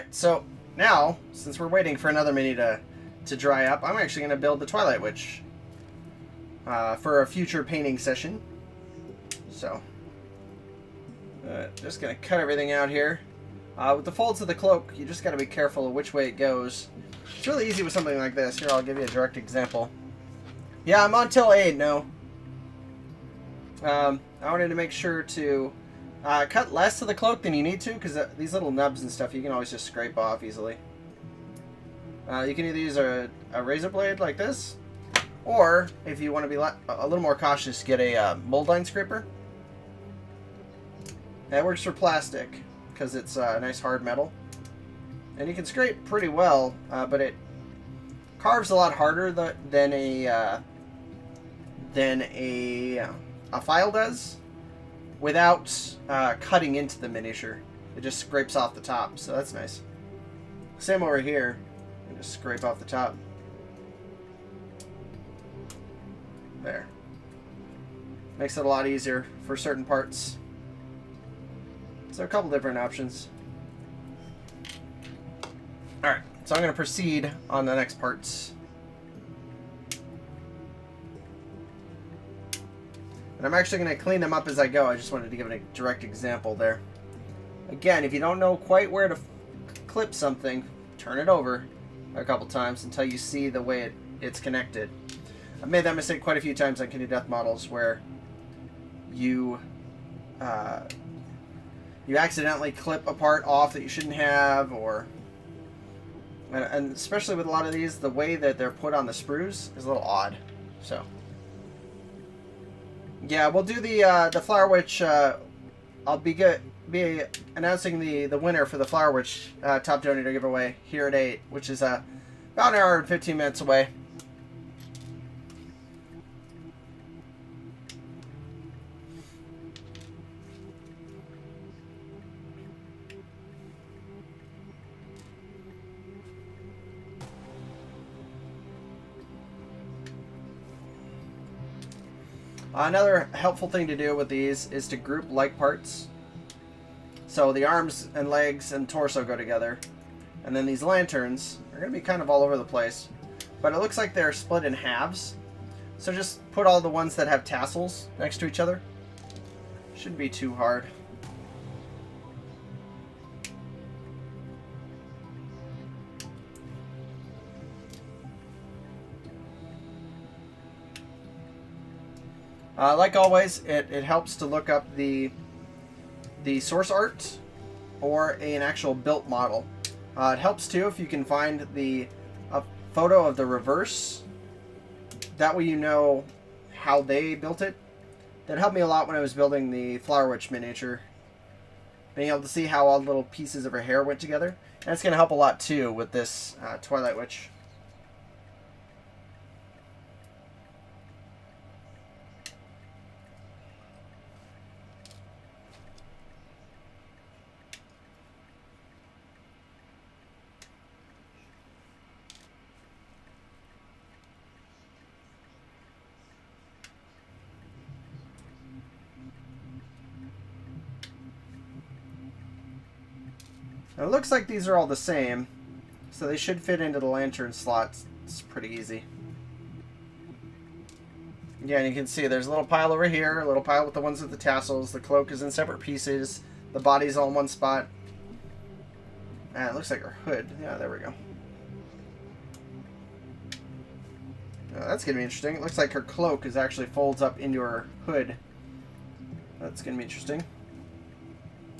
Alright, so now, since we're waiting for another mini to dry up, I'm actually going to build the Twilight Witch for a future painting session. So, just going to cut everything out here. With the folds of the cloak, you just got to be careful of which way it goes. It's really easy with something like this. Here, I'll give you a direct example. Yeah, I'm on till 8, no. I wanted to make sure to cut less of the cloak than you need to, because these little nubs and stuff you can always just scrape off easily. You can either use a razor blade like this, or if you want to be a little more cautious, get a mold line scraper. That works for plastic, because it's a nice hard metal. And you can scrape pretty well, but it carves a lot harder than a file does, without cutting into the miniature. It just scrapes off the top, so that's nice. Same over here. You just scrape off the top. There. Makes it a lot easier for certain parts. So a couple different options. Alright, so I'm going to proceed on the next parts. And I'm actually going to clean them up as I go. I just wanted to give a direct example there. Again, if you don't know quite where to clip something, turn it over a couple times until you see the way it's connected. I've made that mistake quite a few times on Kitty Death models, where you accidentally clip a part off that you shouldn't have, and especially with a lot of these, the way that they're put on the sprues is a little odd. So yeah, we'll do the Flower Witch. I'll be announcing the winner for the Flower Witch top donator giveaway here at 8, which is about an hour and 15 minutes away. Another helpful thing to do with these is to group like parts. So the arms and legs and torso go together. And then these lanterns are going to be kind of all over the place. But it looks like they're split in halves. So just put all the ones that have tassels next to each other. Shouldn't be too hard. Like always, it helps to look up the source art or an actual built model. It helps too if you can find a photo of the reverse. That way you know how they built it. That helped me a lot when I was building the Flower Witch miniature. Being able to see how all the little pieces of her hair went together. And it's going to help a lot too with this Twilight Witch. Now, it looks like these are all the same, so they should fit into the lantern slots. It's pretty easy. Yeah, and you can see there's a little pile over here, a little pile with the ones with the tassels. The cloak is in separate pieces. The body's all in one spot. And it looks like her hood. Yeah, there we go. That's going to be interesting. It looks like her cloak actually folds up into her hood. That's going to be interesting.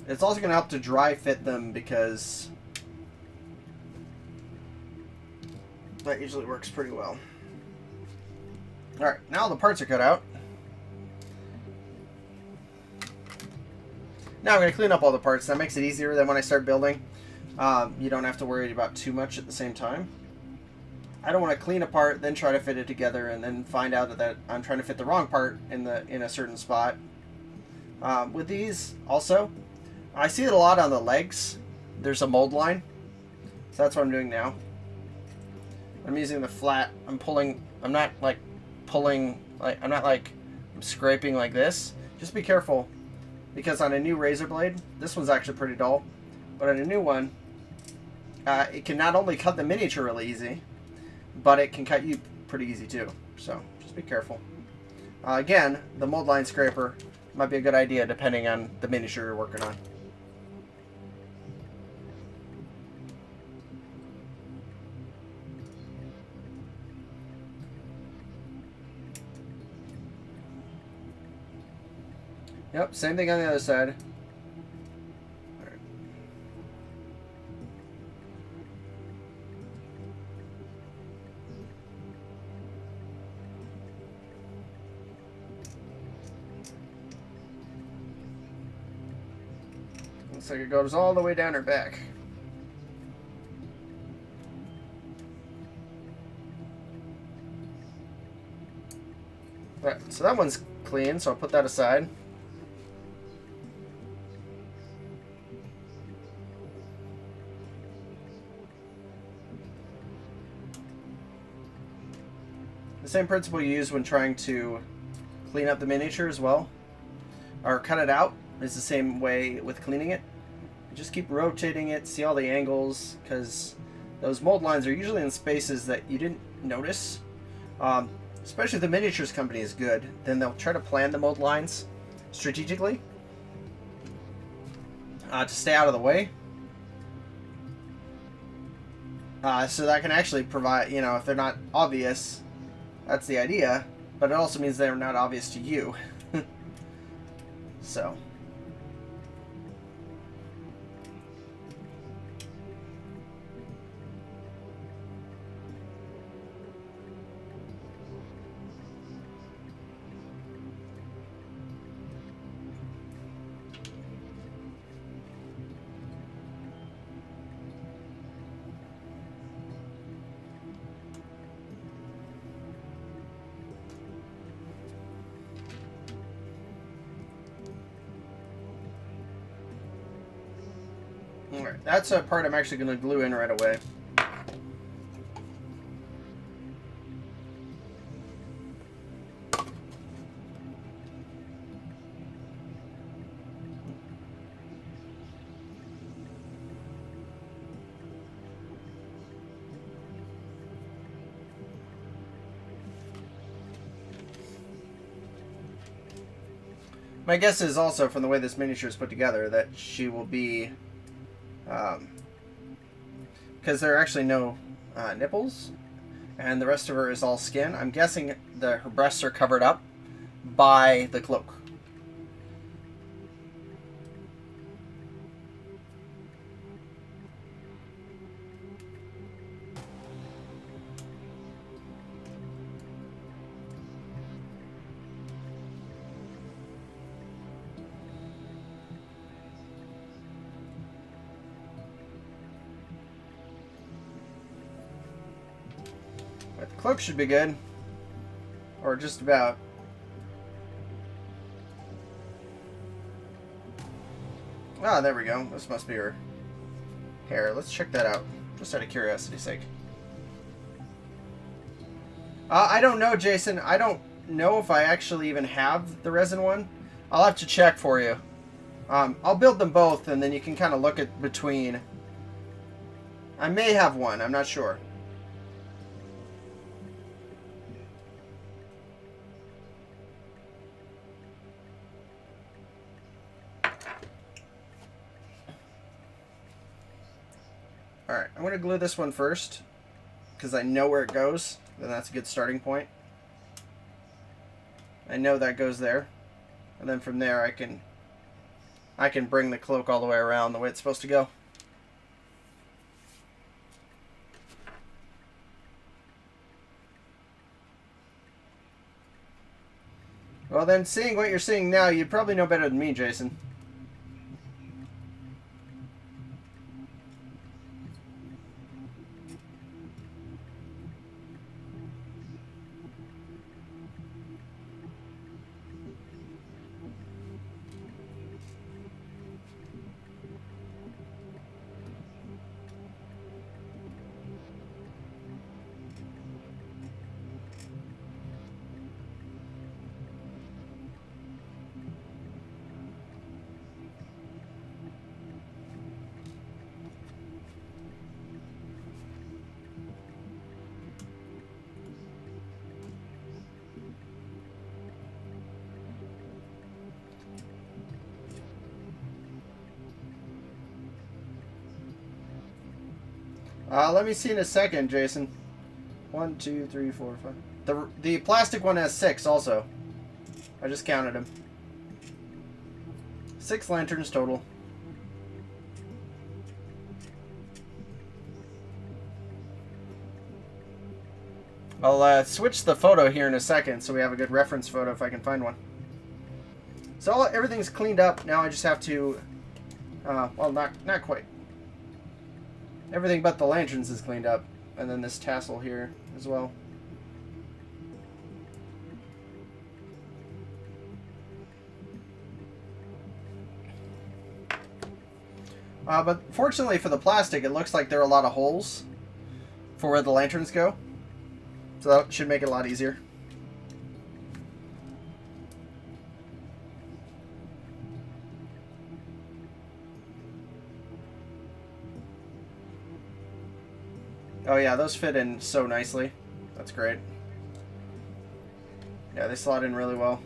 It's also going to help to dry fit them, because that usually works pretty well. Alright, now the parts are cut out. Now I'm going to clean up all the parts. That makes it easier than when I start building. You don't have to worry about too much at the same time. I don't want to clean a part, then try to fit it together, and then find out that I'm trying to fit the wrong part in a certain spot. With these, also, I see it a lot on the legs. There's a mold line. So that's what I'm doing now. I'm using the flat. I'm not scraping like this. Just be careful, because on a new razor blade, this one's actually pretty dull, but on a new one, it can not only cut the miniature really easy, but it can cut you pretty easy too. So just be careful. Again, the mold line scraper might be a good idea depending on the miniature you're working on. Yep, same thing on the other side. Alright. Looks like it goes all the way down her back. Alright, so that one's clean, so I'll put that aside. The same principle you use when trying to clean up the miniature as well, or cut it out, is the same way with cleaning it. You just keep rotating it, see all the angles, because those mold lines are usually in spaces that you didn't notice. Especially if the miniatures company is good, then they'll try to plan the mold lines strategically to stay out of the way. So that can actually provide, you know, if they're not obvious, that's the idea, but it also means they're not obvious to you. So. Alright, that's a part I'm actually going to glue in right away. My guess is also, from the way this miniature is put together, that she will be... because there are actually no nipples, and the rest of her is all skin. I'm guessing her breasts are covered up by the cloak. But the cloak should be good. Or just about. Ah, there we go. This must be her hair. Let's check that out. Just out of curiosity's sake. I don't know, Jason. I don't know if I actually even have the resin one. I'll have to check for you. I'll build them both, and then you can kind of look at between. I may have one. I'm not sure. Alright, I'm going to glue this one first, because I know where it goes, and that's a good starting point. I know that goes there, and then from there I can bring the cloak all the way around the way it's supposed to go. Well then, seeing what you're seeing now, you probably know better than me, Jason. Let me see in a second, Jason. 1, 2, 3, 4, 5. The plastic one has 6 also. I just counted them. 6 lanterns total. I'll switch the photo here in a second so we have a good reference photo if I can find one. So everything's cleaned up. Now I just have to... well, not quite. Everything but the lanterns is cleaned up. And then this tassel here as well. But fortunately for the plastic, it looks like there are a lot of holes for where the lanterns go. So that should make it a lot easier. Oh yeah, those fit in so nicely. That's great. Yeah, they slot in really well.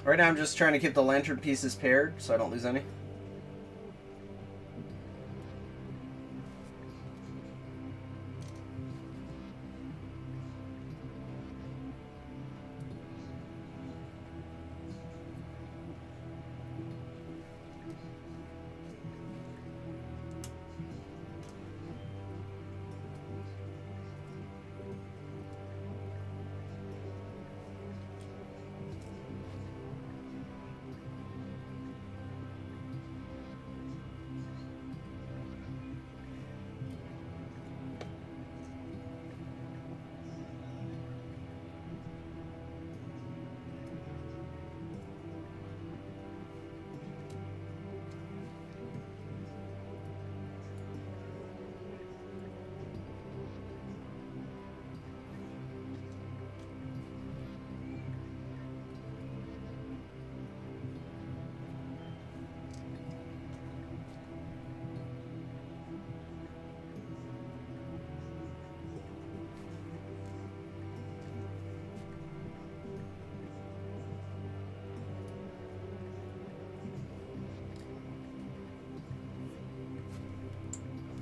Right now I'm just trying to keep the lantern pieces paired so I don't lose any.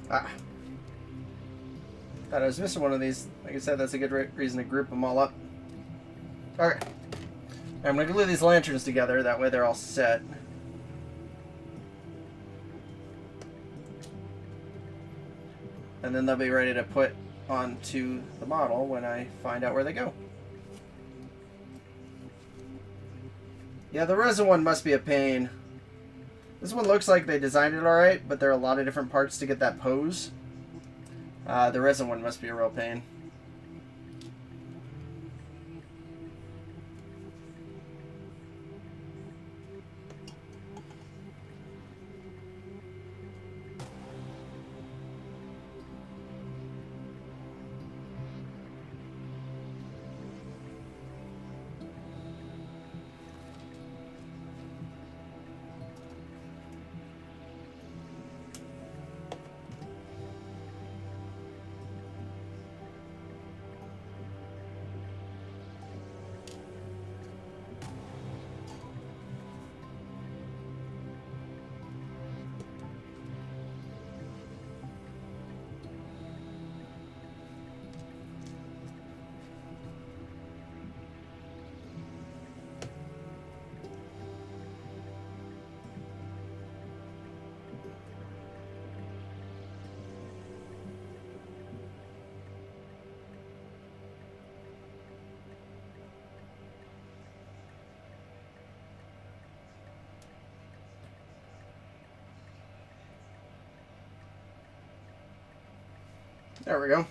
Ah. Thought I was missing one of these. Like I said, that's a good reason to group them all up. Okay. I'm going to glue these lanterns together. That way they're all set. And then they'll be ready to put onto the model when I find out where they go. Yeah, the resin one must be a pain. This one looks like they designed it alright, but there are a lot of different parts to get that pose. The resin one must be a real pain. There we go.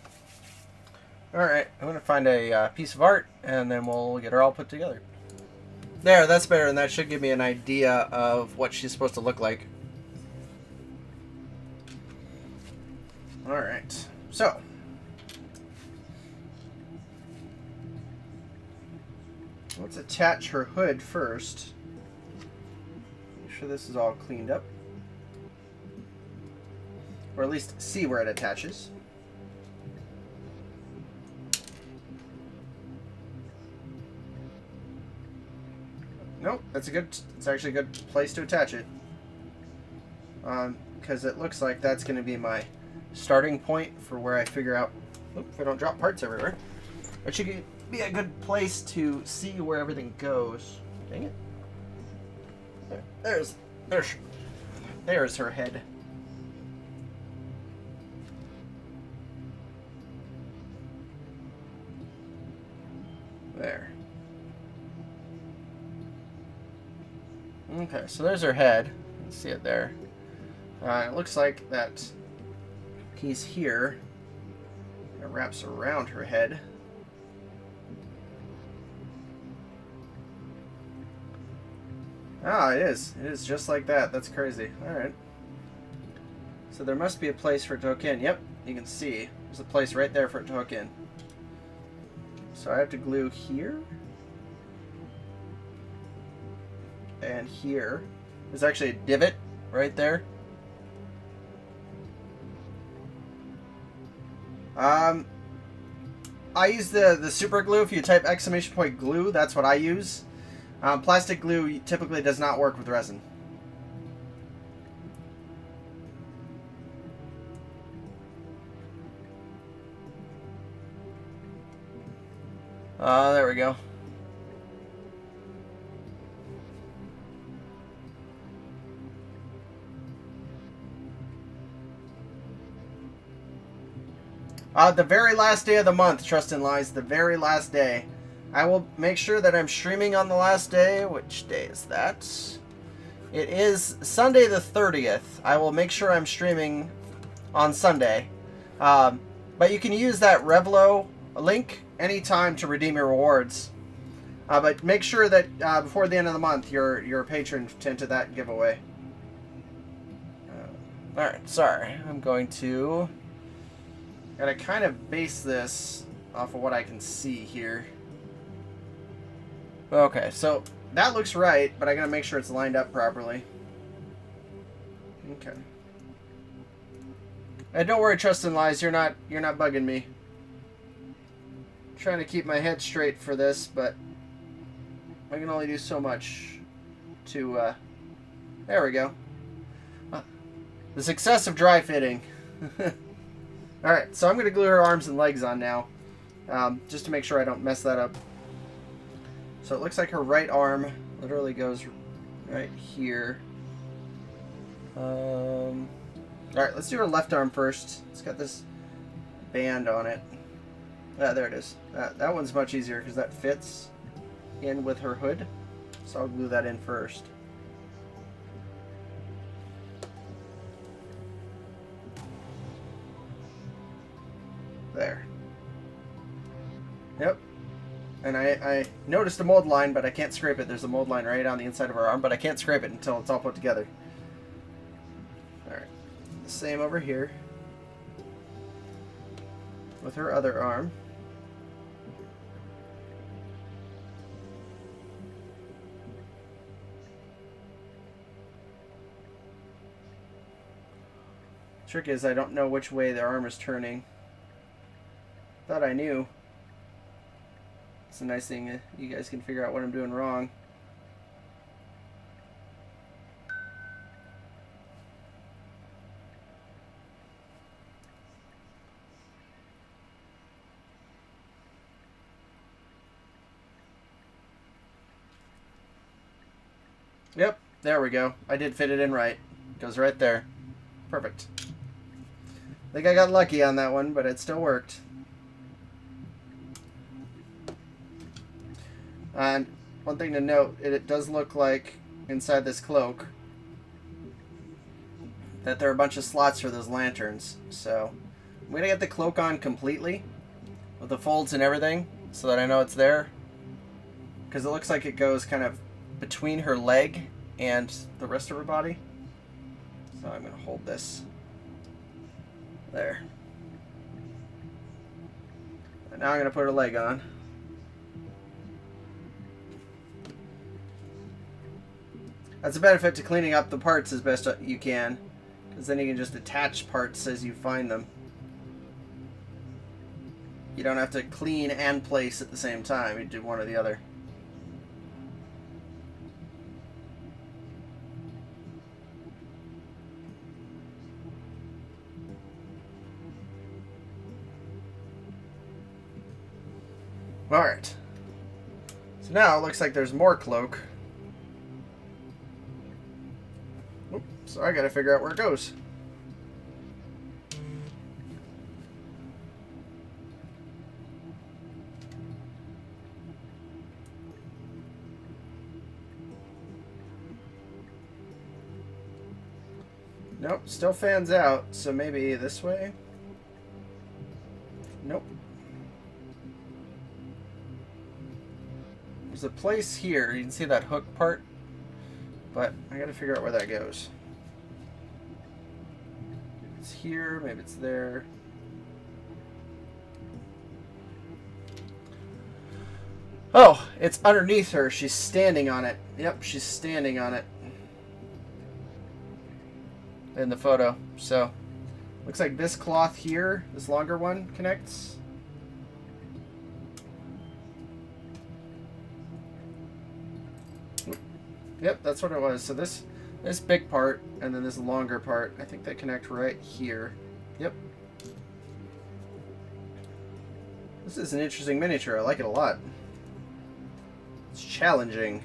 Alright, I'm going to find a piece of art, and then we'll get her all put together. There, that's better, and that should give me an idea of what she's supposed to look like. Alright, so. Let's attach her hood first. Make sure this is all cleaned up. or at least see where it attaches. Nope, it's actually a good place to attach it. Because it looks like that's going to be my starting point for where I figure out, if I don't drop parts everywhere. It should be a good place to see where everything goes. Dang it. There's her head. There. Okay, so there's her head. You can see it there. It looks like that piece here, it wraps around her head. Ah, it is. It is just like that. That's crazy. Alright. So there must be a place for it to hook in. Yep, you can see. There's a place right there for it to hook in. So I have to glue here. And here. There's actually a divot right there. I use the super glue. If you type ! glue, that's what I use. Plastic glue typically does not work with resin. There we go. The very last day of the month, Trust lies, the very last day. I will make sure that I'm streaming on the last day. Which day is that? It is Sunday the 30th. I will make sure I'm streaming on Sunday. But you can use that Revlo link anytime to redeem your rewards. But make sure that before the end of the month, you're a patron to enter that giveaway. Alright, sorry. I'm going to... Gotta kind of base this off of what I can see here. Okay, so that looks right, but I gotta make sure it's lined up properly. Okay. Hey, don't worry, Trust lies. You're not bugging me. I'm trying to keep my head straight for this, but I can only do so much to. There we go. The success of dry fitting. Alright, so I'm going to glue her arms and legs on now, just to make sure I don't mess that up. So it looks like her right arm literally goes right here. Alright, let's do her left arm first. It's got this band on it. There it is. That one's much easier because that fits in with her hood. So I'll glue that in first. There. Yep. And I noticed a mold line, but I can't scrape it. There's a mold line right on the inside of her arm, but I can't scrape it until it's all put together. Alright. The same over here. With her other arm. Trick is I don't know which way their arm is turning. Thought I knew. It's a nice thing you guys can figure out what I'm doing wrong. Yep, there we go. I did fit it in right. Goes right there. Perfect. I think I got lucky on that one, but it still worked. And one thing to note, it does look like inside this cloak that there are a bunch of slots for those lanterns. So I'm going to get the cloak on completely with the folds and everything so that I know it's there. Because it looks like it goes kind of between her leg and the rest of her body. So I'm going to hold this there. And now I'm going to put her leg on. That's a benefit to cleaning up the parts as best you can, Because then you can just attach parts as you find them. You don't have to clean and place at the same time. You do one or the other. Alright. So now it looks like there's more cloak. Oops, so I gotta figure out where it goes. Nope, still fans out, so maybe this way? Nope. There's a place here, you can see that hook part, but I gotta figure out where that goes. Maybe it's here, maybe it's there. Oh, it's underneath her, she's standing on it. Yep, she's standing on it. In the photo. So looks like this cloth here, this longer one, connects. Yep, that's what it was. So this big part and then this longer part, I think they connect right here. Yep. This is an interesting miniature. I like it a lot. It's challenging.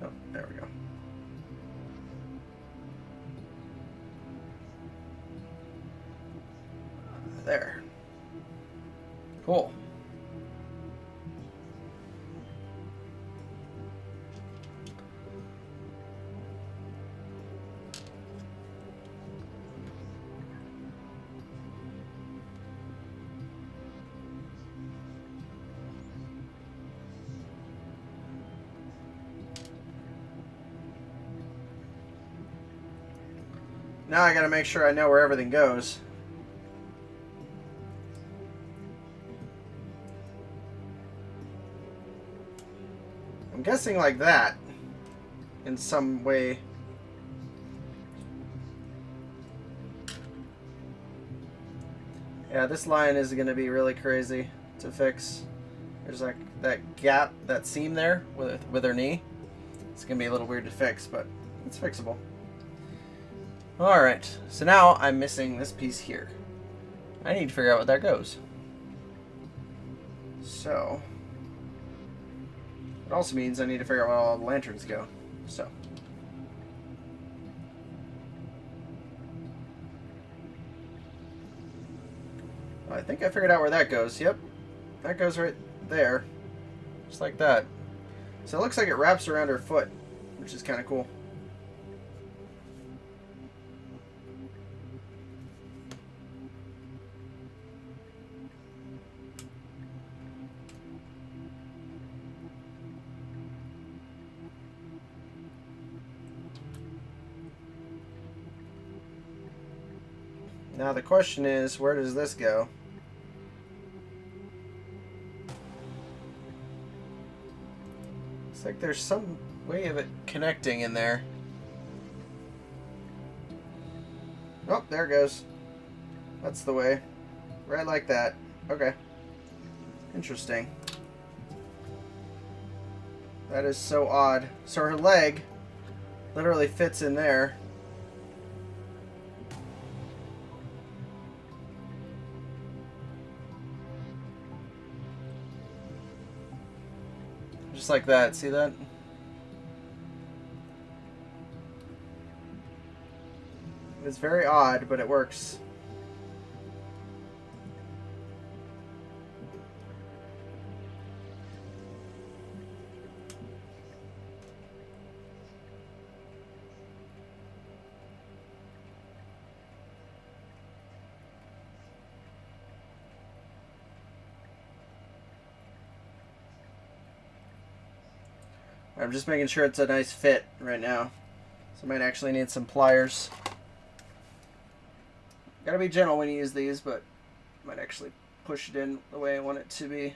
Oh, there we go. There. Cool. Now I gotta make sure I know where everything goes. I'm guessing like that, in some way. Yeah, this line is going to be really crazy to fix. There's like that gap, that seam there with her knee. It's going to be a little weird to fix, but it's fixable. Alright, so now I'm missing this piece here. I need to figure out where that goes. So... it also means I need to figure out where all the lanterns go. So. I think I figured out where that goes. Yep. That goes right there. Just like that. So it looks like it wraps around her foot, which is kind of cool. Now the question is, where does this go? Looks like there's some way of it connecting in there. Oh, there it goes. That's the way. Right like that. Okay. Interesting. That is so odd. So her leg literally fits in there. Just like that. See that? It's very odd, but it works. I'm just making sure it's a nice fit right now. So I might actually need some pliers. Gotta be gentle when you use these, but I might actually push it in the way I want it to be.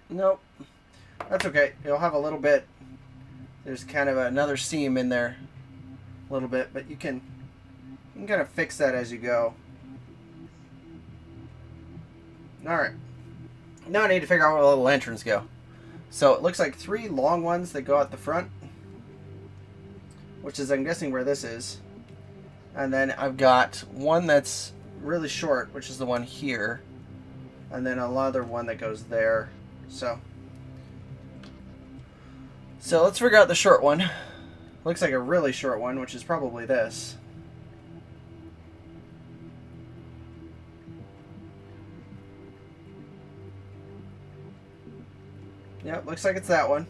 Nope. That's okay. You'll have a little bit there's kind of another seam in there a little bit, but you can kind of fix that as you go. Alright. Now I need to figure out where all the lanterns go. So it looks like 3 long ones that go out the front, which is, I'm guessing, where this is. And then I've got one that's really short, which is the one here. And then another one that goes there. So let's figure out the short one. Looks like a really short one, which is probably this. Yep, looks like it's that one.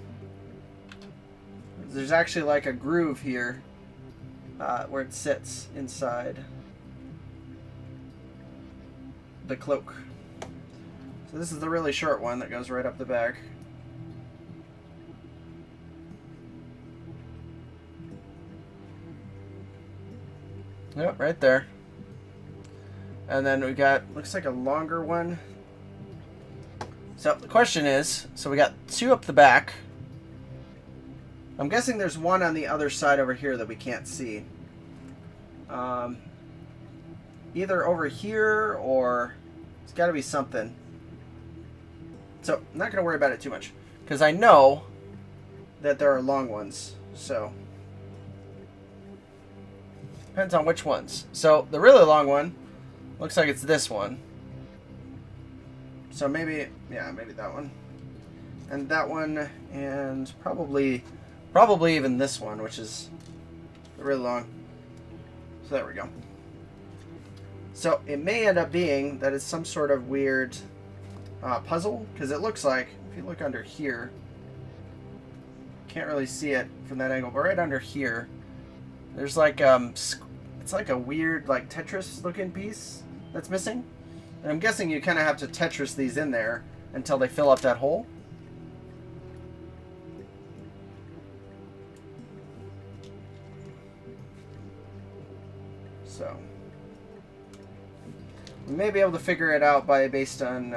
There's actually like a groove here where it sits inside the cloak. So this is the really short one that goes right up the back. Yep, right there. And then we got, looks like a longer one. So the question is, so we got 2 up the back. I'm guessing there's one on the other side over here that we can't see. Either over here or it's got to be something. So I'm not going to worry about it too much because I know that there are long ones. So depends on which ones. So the really long one looks like it's this one. So maybe, yeah, maybe that one. And that one, and probably even this one, which is really long. So there we go. So it may end up being that it's some sort of weird puzzle, because it looks like, if you look under here, can't really see it from that angle, but right under here, there's like, it's like a weird, like Tetris looking piece that's missing. And I'm guessing you kind of have to Tetris these in there until they fill up that hole. So we may be able to figure it out based on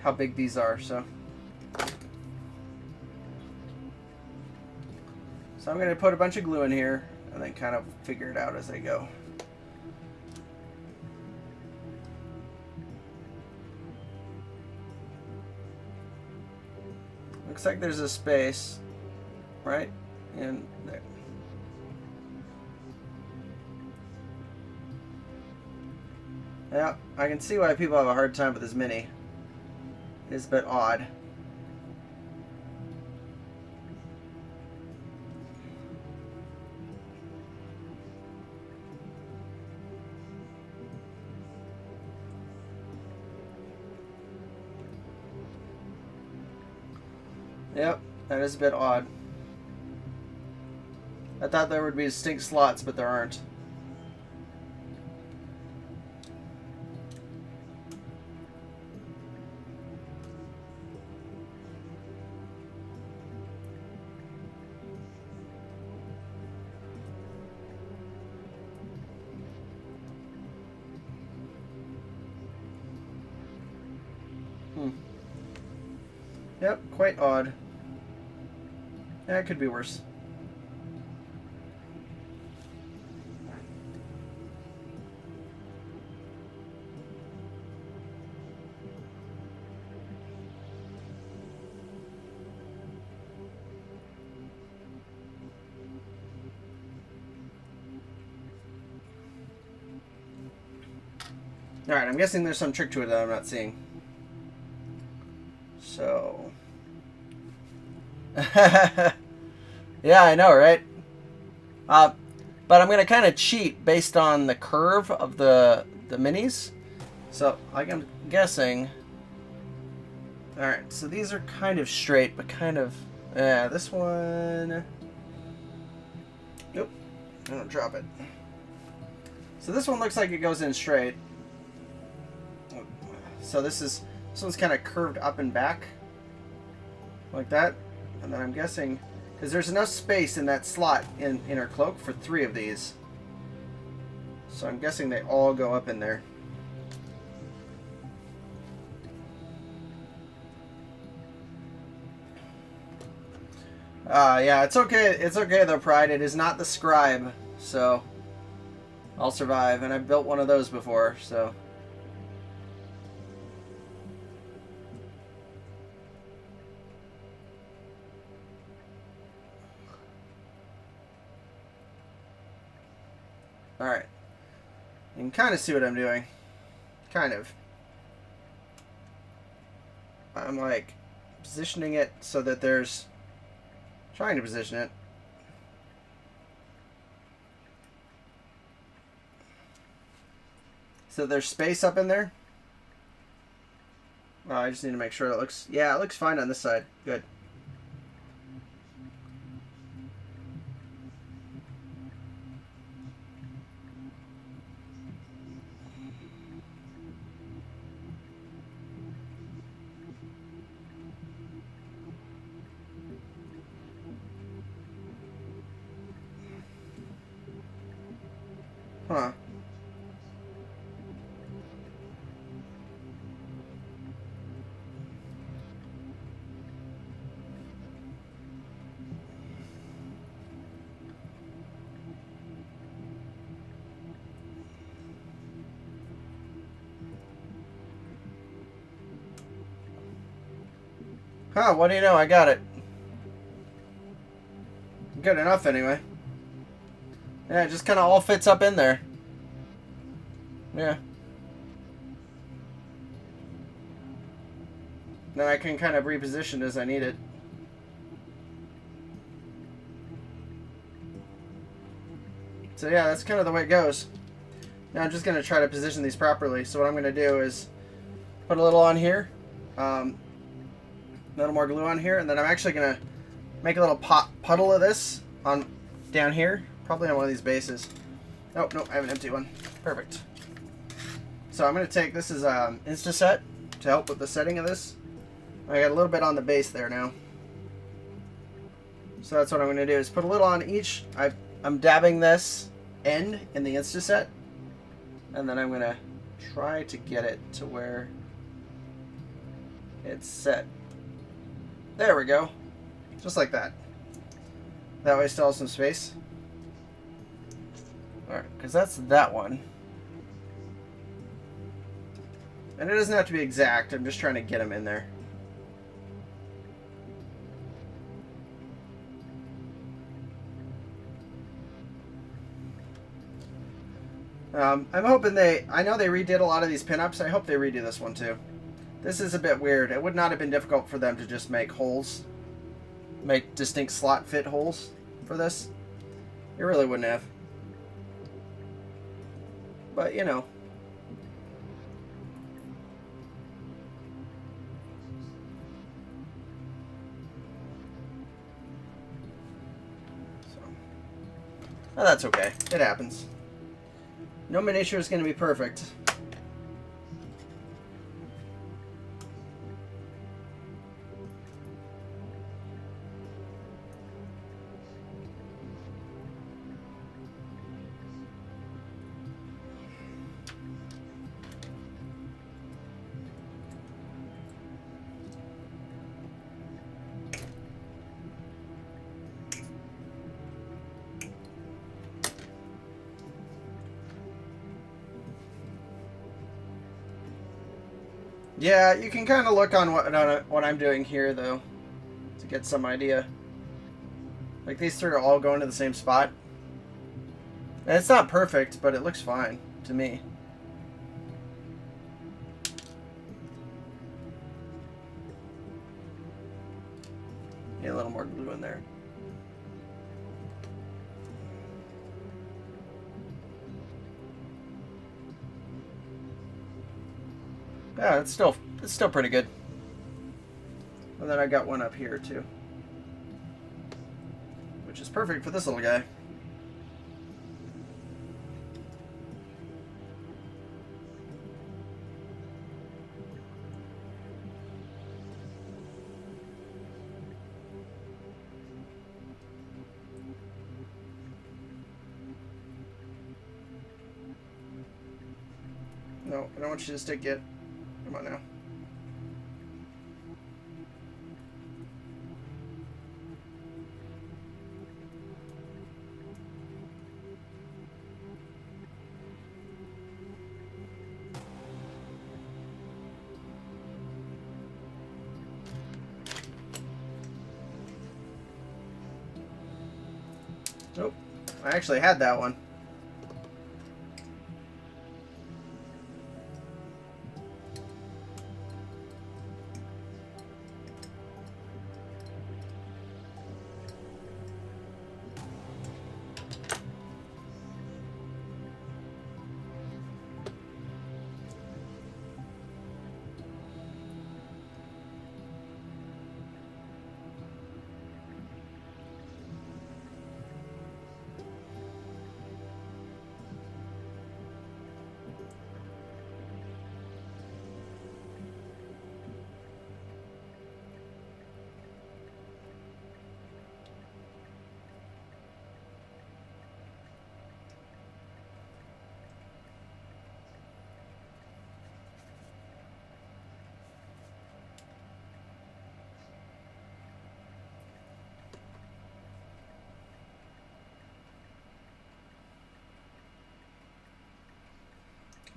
how big these are. So I'm going to put a bunch of glue in here and then kind of figure it out as I go. Looks like there's a space right in there. Yeah, I can see why people have a hard time with this mini. It is a bit odd. Yep, that is a bit odd. I thought there would be distinct slots, but there aren't. Yep, quite odd. Yeah, it could be worse. Alright, I'm guessing there's some trick to it that I'm not seeing. So... yeah, I know, right? But I'm going to kind of cheat based on the curve of the minis. So, I'm guessing... Alright, so these are kind of straight, but kind of... Yeah, this one... Nope. I'm going to drop it. So this one looks like it goes in straight. So this one's kind of curved up and back. Like that. And then I'm guessing... Because there's enough space in that slot in her cloak for 3 of these. So I'm guessing they all go up in there. Yeah, it's okay. It's okay though, Pride. It is not the scribe, so I'll survive. And I've built one of those before, so. Alright. You can kind of see what I'm doing. Kind of. I'm like positioning it so that there's... Trying to position it. So there's space up in there. Oh, I just need to make sure it looks... Yeah, it looks fine on this side. Good. Huh. Huh, what do you know? I got it. Good enough, anyway. Yeah, it just kind of all fits up in there. Yeah. Then I can kind of reposition as I need it. So yeah, that's kind of the way it goes. Now I'm just going to try to position these properly. So what I'm going to do is put a little on here. A little more glue on here. And then I'm actually going to make a little puddle of this on down here. Probably on one of these bases. Oh, no, I have an empty one. Perfect. So I'm going to take, this is Instaset to help with the setting of this. I got a little bit on the base there now. So that's what I'm going to do is put a little on each. I'm dabbing this end in the Instaset. And then I'm going to try to get it to where it's set. There we go. Just like that. That way I still have some space. Alright, because that's that one. And it doesn't have to be exact. I'm just trying to get them in there. I'm hoping I know they redid a lot of these pinups. I hope they redo this one too. This is a bit weird. It would not have been difficult for them to just make holes. Make distinct slot fit holes for this. It really wouldn't have. But, you know. So. Oh, that's okay. It happens. No miniature is going to be perfect. Yeah, you can kind of look on what I'm doing here, though, to get some idea. Like, these three are all going to the same spot. And it's not perfect, but it looks fine to me. Need a little more glue in there. Yeah, it's still pretty good. And then I got one up here too, which is perfect for this little guy. No, I don't want you to stick yet. Come on now. Nope. I actually had that one.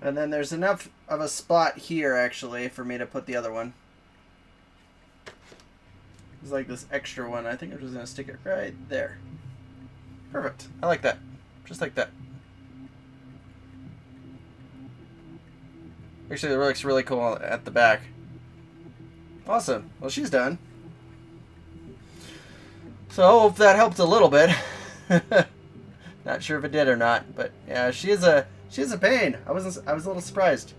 And then there's enough of a spot here, actually, for me to put the other one. It's like this extra one. I think I'm just going to stick it right there. Perfect. I like that. Just like that. Actually, it looks really cool at the back. Awesome. Well, she's done. So I hope that helped a little bit. Not sure if it did or not, but yeah, she is a pain. I was a little surprised.